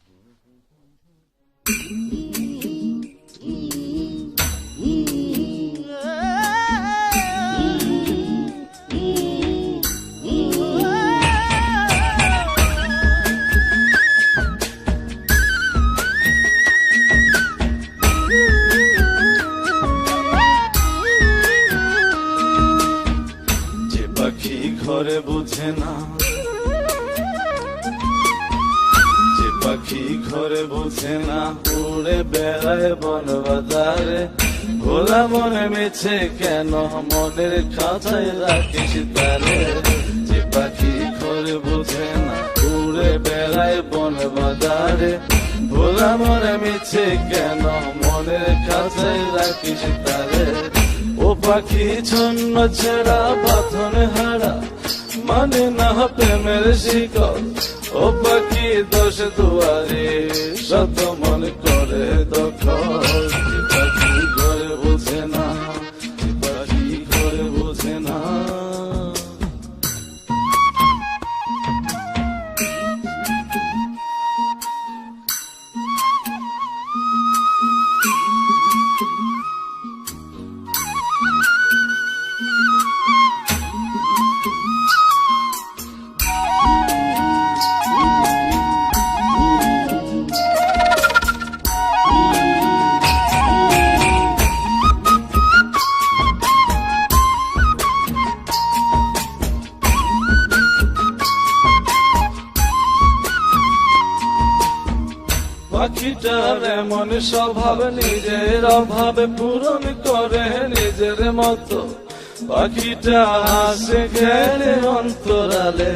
ঘরে বুঝে না, যে পাখি ঘরে বুঝে না, উড়ে বেড়ায় বন বাজারে। ভোলা মনে মেছে কেন মনের খাঁচায় রাখিস তারে। যে পাখি ঘরে বুঝে না, উড়ে বেড়ায় বন বাজারে। ভোলা মনে মেছে কেন মনের খাঁচায় রাখিস তারে। ও পাখি ছন্ন ছেড়া বাঁধনে হারা, মানে না প্রেমের শিকল। ও পাখি দশ দুয়ারে, শত মন করে দখল। যে পাখি ঘরে বুঝে না, যে পাখি ঘরে বুঝে না। পাখিটার এমন স্বভাব, নিজের অভাবে পূরণ করে নিজের মতো। পাখিটা হাসে খেলে অন্তরালে,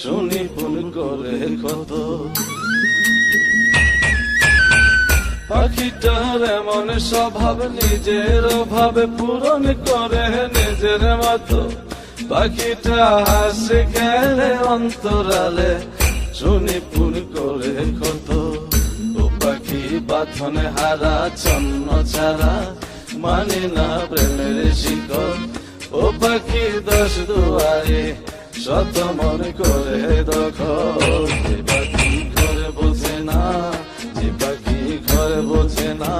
শুনি ভুল করে কত। পাখিটার এমন স্বভাব, নিজের অভাবে পূরণ করে নিজের মতো। পাখিটা হাসে খেলে অন্তরালে, শুনি ভুল করে কত। পাখি বাঁধনে হারা, ছন্ন ছাড়া, মানে না প্রেমের শিকল। ও পাখি দশ দুয়ারে, শত মন করে দখল। যে পাখি ঘরে বোঝে না, যে পাখি ঘরে বোঝে না।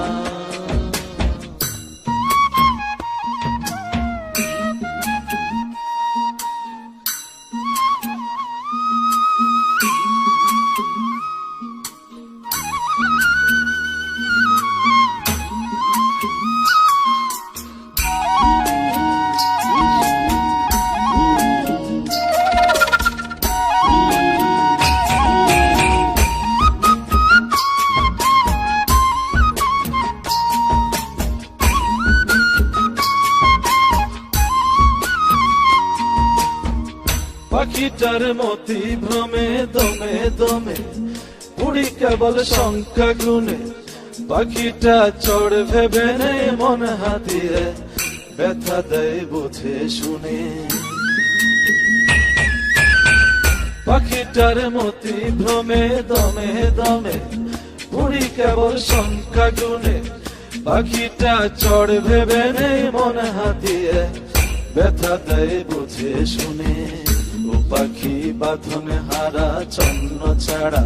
পাখিটার মতি ভ্রমে দমে দমে, উড়ি কেবল সংখ্যা গুনে। পাখিটা চড় ভেবে নেই মন হাতিয়ে, ব্যথা দেয় বুঝে শুনে। পাখিটার মতি ভ্রমে দমে দমে, উড়ি কেবল সংখ্যা গুনে। পাখিটা চড় ভেবে নেই মন হাতিয়ে, ব্যথা দেয় বুঝে শুনে। ও পাখি বাঁধনে হারা, ছন্ন ছাড়া,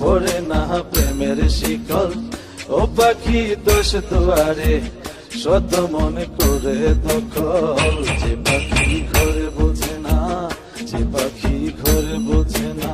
পড়ে না প্রেমের শিকল। ও পাখি দোষ দুয়ারে, শত মন করে দখল। যে পাখি ঘরে বোঝে না, যে পাখি ঘরে বোঝে না।